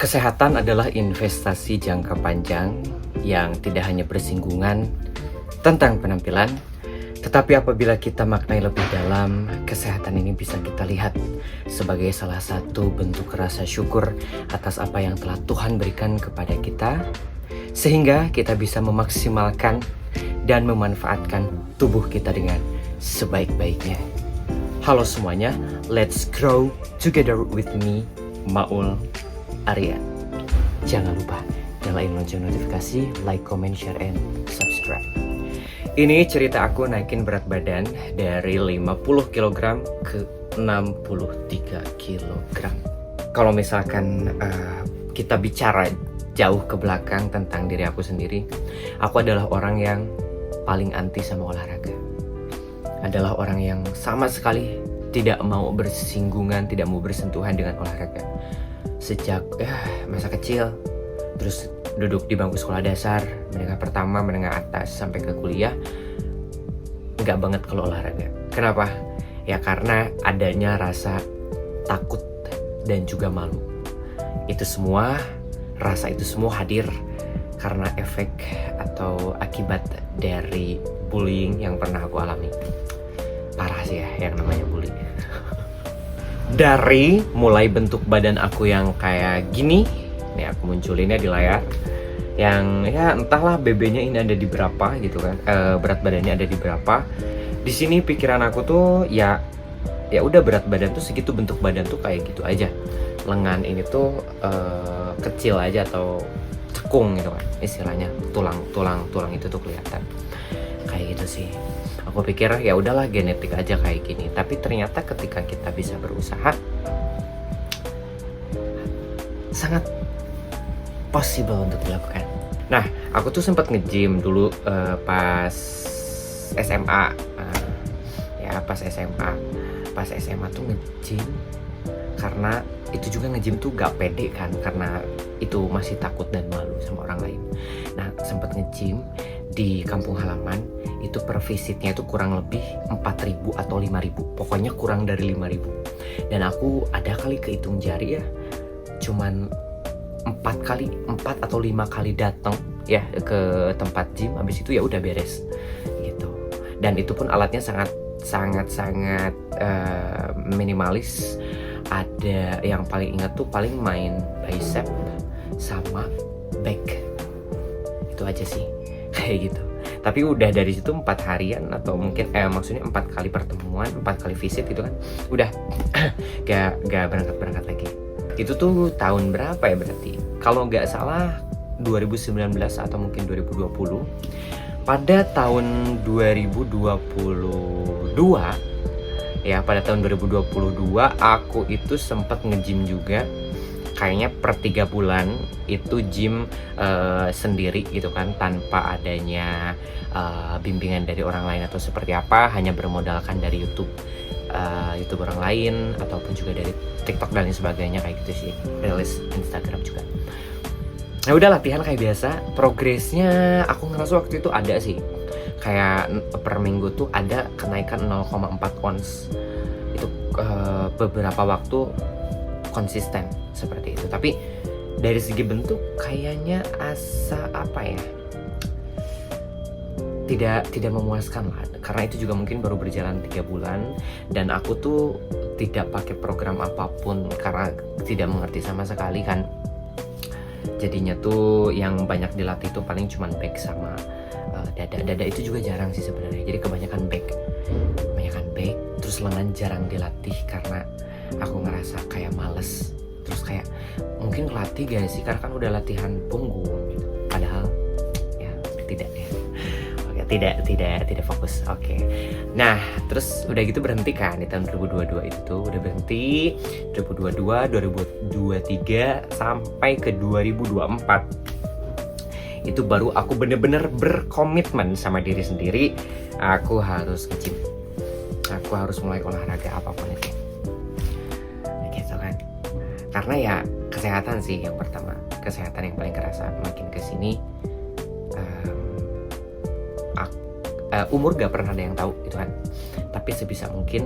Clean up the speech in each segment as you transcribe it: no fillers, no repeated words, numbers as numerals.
Kesehatan adalah investasi jangka panjang yang tidak hanya bersinggungan tentang penampilan, tetapi apabila kita maknai lebih dalam, kesehatan ini bisa kita lihat sebagai salah satu bentuk rasa syukur atas apa yang telah Tuhan berikan kepada kita, sehingga kita bisa memaksimalkan dan memanfaatkan tubuh kita dengan sebaik-baiknya. Halo semuanya, let's grow together with me, Maul Aryan. Jangan lupa nyalain lonceng notifikasi, like, comment, share, and subscribe. Ini cerita aku naikin berat badan dari 50 kg ke 63 kg. Kalau misalkan kita bicara jauh ke belakang tentang diri aku sendiri, aku adalah orang yang paling anti sama olahraga. Adalah orang yang sama sekali tidak mau bersinggungan, tidak mau bersentuhan dengan olahraga. Sejak masa kecil, terus duduk di bangku sekolah dasar, menengah pertama, menengah atas, sampai ke kuliah, nggak banget kalau olahraga. Kenapa? Ya karena adanya rasa takut dan juga malu. Rasa itu semua hadir karena efek atau akibat dari bullying yang pernah aku alami. Parah sih ya yang namanya bully. Dari mulai bentuk badan aku yang kayak gini, nih aku munculinnya di layar, yang ya entahlah BB-nya ini ada di berapa gitu kan, berat badannya ada di berapa. Di sini pikiran aku tuh ya udah berat badan tuh segitu, bentuk badan tuh kayak gitu aja. Lengan ini tuh kecil aja atau cekung gitu kan istilahnya, tulang itu tuh kelihatan kayak gitu sih. Aku pikir ya udahlah genetik aja kayak gini, tapi ternyata ketika kita bisa berusaha, sangat possible untuk dilakukan. Nah, aku tuh sempat nge-gym dulu pas SMA. Pas SMA tuh nge-gym karena itu juga nge-gym tuh gak pede kan, karena itu masih takut dan malu sama orang lain. Nah, sempat nge-gym di kampung halaman, itu per visitnya itu kurang lebih 4.000 atau 5.000, pokoknya kurang dari 5.000. Dan aku ada kali kehitung jari ya, cuman 4 atau 5 kali datang ya ke tempat gym, habis itu ya udah beres gitu. Dan itu pun alatnya sangat minimalis. Ada yang paling ingat tuh paling main bicep sama back, itu aja sih kayak gitu. Tapi udah dari situ 4 harian atau mungkin maksudnya 4 kali pertemuan, 4 kali visit gitu kan, udah gak berangkat lagi. Itu tuh tahun berapa ya berarti? Kalau nggak salah 2019 atau mungkin 2020. Pada tahun 2022 ya, pada tahun 2022 aku itu sempat nge-gym juga. Kayaknya per 3 bulan itu gym sendiri gitu kan, tanpa adanya bimbingan dari orang lain atau seperti apa, hanya bermodalkan dari YouTube orang lain ataupun juga dari TikTok dan lain sebagainya kayak gitu sih, rilis Instagram juga. Nah udah latihan kayak biasa, progresnya aku ngerasa waktu itu ada sih, kayak per minggu tuh ada kenaikan 0,4 ons. Itu beberapa waktu konsisten seperti itu. Tapi dari segi bentuk kayaknya tidak memuaskan lah, karena itu juga mungkin baru berjalan 3 bulan dan aku tuh tidak pakai program apapun karena tidak mengerti sama sekali kan. Jadinya tuh yang banyak dilatih tuh paling cuman back sama dada itu juga jarang sih sebenarnya. Jadi kebanyakan back, terus lengan jarang dilatih karena aku ngerasa kayak males. Terus kayak mungkin latih gak sih, karena kan udah latihan punggung gitu. Padahal ya tidak ya. Oke, tidak fokus. Oke. Nah, terus udah gitu berhenti kan di tahun 2022 itu, udah berhenti 2022, 2023 sampai ke 2024. Itu baru aku bener-bener berkomitmen sama diri sendiri, aku harus nge-gym, aku harus mulai olahraga apapun itu gitu kan. Karena ya kesehatan sih yang pertama, kesehatan yang paling kerasa. Makin kesini umur gak pernah ada yang tahu gitu kan, tapi sebisa mungkin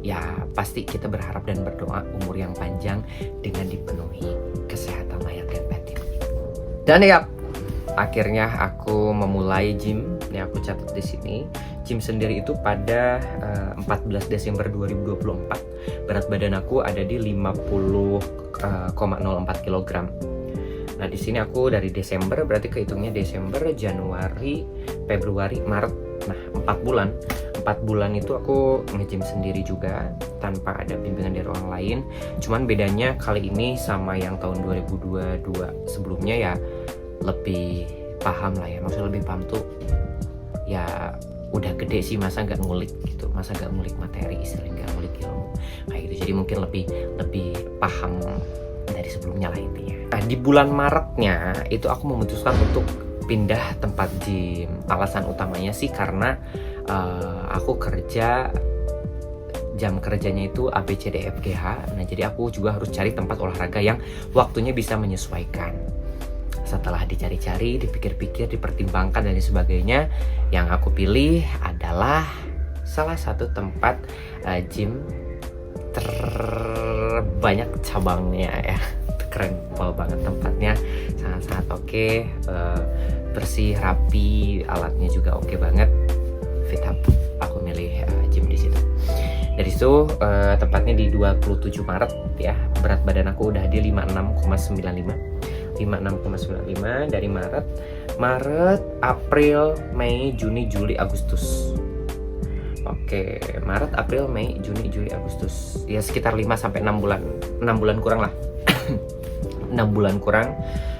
ya pasti kita berharap dan berdoa umur yang panjang dengan dipenuhi kesehatan. Dan ya, akhirnya aku memulai gym. Ini aku catat di sini. Gym sendiri itu pada 14 Desember 2024. Berat badan aku ada di 50,04 kg. Nah, di sini aku dari Desember, berarti kehitungnya Desember, Januari, Februari, Maret. Nah, 4 bulan. 4 bulan itu aku nge-gym sendiri juga tanpa ada bimbingan dari orang lain. Cuman bedanya kali ini sama yang tahun 2022 sebelumnya ya lebih paham lah ya. Maksudnya lebih paham tuh ya udah gede sih, masa nggak ngulik gitu, masa nggak ngulik materi, istilahnya nggak ngulik ilmu kayak gitu. Jadi mungkin lebih paham dari sebelumnya lah intinya. Nah, di bulan Maretnya itu aku memutuskan untuk pindah tempat gym. Alasan utamanya sih karena aku kerja, jam kerjanya itu ABCDFGH. Nah, jadi aku juga harus cari tempat olahraga yang waktunya bisa menyesuaikan. Setelah dicari-cari, dipikir-pikir, dipertimbangkan dan sebagainya, yang aku pilih adalah salah satu tempat gym terbanyak cabangnya ya. Keren banget tempatnya, sangat-sangat oke, bersih, rapi, alatnya juga oke banget, fit up. Aku milih gym di situ. Dari situ tempatnya di 27 Maret ya. Berat badan aku udah di 56,95 dari Maret, April, Mei, Juni, Juli, Agustus. Oke, Maret, April, Mei, Juni, Juli, Agustus. Ya sekitar 5 sampai 6 bulan. 6 bulan kurang lah. 6 bulan kurang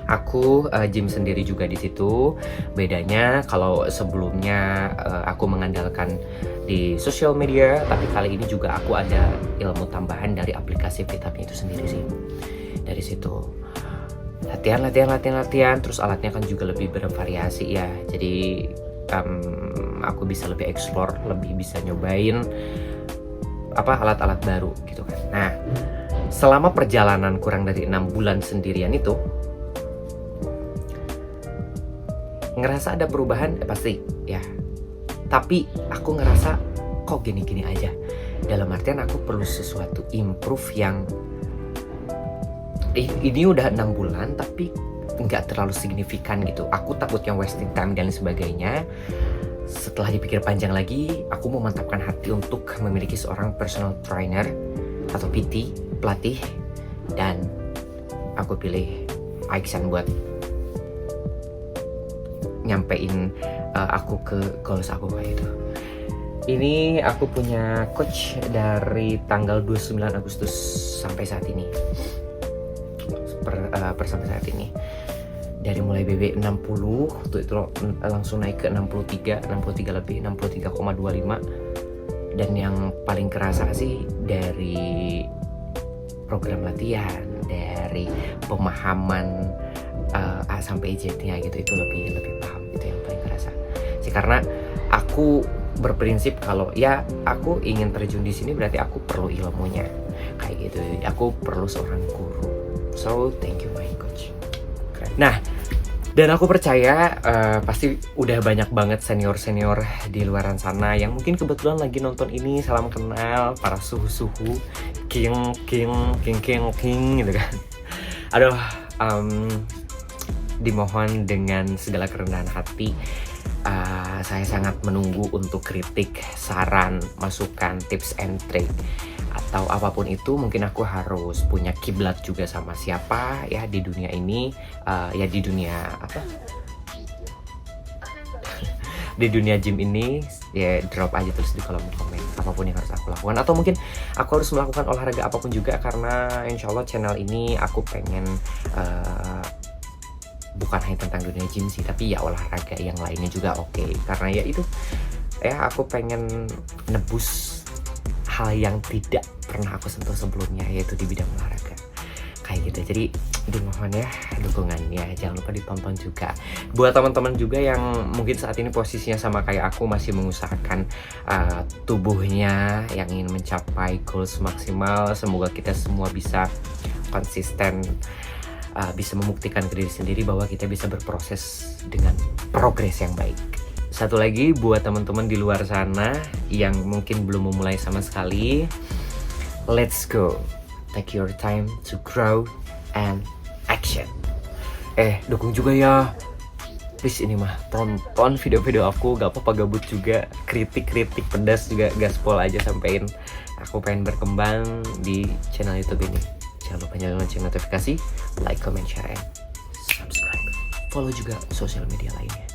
aku gym sendiri juga di situ. Bedanya kalau sebelumnya aku mengandalkan di sosial media, tapi kali ini juga aku ada ilmu tambahan dari aplikasi Fitupnya itu sendiri sih. Dari situ latihan, terus alatnya kan juga lebih bervariasi ya. Jadi aku bisa lebih explore, lebih bisa nyobain alat-alat baru gitu kan. Nah, selama perjalanan kurang dari 6 bulan sendirian itu ngerasa ada perubahan pasti ya, tapi aku ngerasa kok gini-gini aja. Dalam artian aku perlu sesuatu improve yang ini udah 6 bulan tapi nggak terlalu signifikan gitu. Aku takut yang wasting time dan sebagainya. Setelah dipikir panjang lagi, aku memantapkan hati untuk memiliki seorang personal trainer atau PT, pelatih, dan aku pilih Aiksan buat nyampein aku ke goals aku kayak gitu. Ini aku punya coach dari tanggal 29 Agustus sampai saat ini. Sampai saat ini. Dari mulai BB 60 waktu itu langsung naik ke 63 lebih, 63,25. Dan yang paling kerasa sih dari program latihan, dari pemahaman A sampai Z-nya gitu, itu lebih paham, itu yang paling kerasa sih. Karena aku berprinsip kalau ya aku ingin terjun di sini berarti aku perlu ilmunya kayak gitu. Aku perlu seorang guru. So thank you my coach. Nah, dan aku percaya pasti udah banyak banget senior-senior di luaran sana yang mungkin kebetulan lagi nonton ini. Salam kenal para suhu-suhu, king gitu kan. Aduh, dimohon dengan segala kerendahan hati, saya sangat menunggu untuk kritik, saran, masukan, tips and trick atau apapun itu. Mungkin aku harus punya kiblat juga sama siapa ya di dunia ini, ya di dunia di dunia gym ini. Ya drop aja terus di kolom komen apapun yang harus aku lakukan, atau mungkin aku harus melakukan olahraga apapun juga, karena insya Allah channel ini aku pengen bukan hanya tentang dunia gym sih, tapi ya olahraga yang lainnya juga oke. Karena ya itu ya aku pengen nebus hal yang tidak pernah aku sentuh sebelumnya, yaitu di bidang olahraga kayak gitu. Jadi dimohon ya dukungannya, jangan lupa ditonton juga. Buat teman-teman juga yang mungkin saat ini posisinya sama kayak aku, masih mengusahakan tubuhnya yang ingin mencapai goals maksimal, semoga kita semua bisa konsisten, bisa membuktikan ke diri sendiri bahwa kita bisa berproses dengan progres yang baik. Satu lagi buat teman-teman di luar sana yang mungkin belum memulai sama sekali, let's go. Take your time to grow and action. Dukung juga ya. Please ini mah tonton video-video aku, gak apa-apa gabut juga. Kritik-kritik pedas juga gaspol aja sampein. Aku pengen berkembang di channel YouTube ini. Jangan lupa nyalain lonceng notifikasi, like, comment, share, and subscribe. Follow juga sosial media lainnya.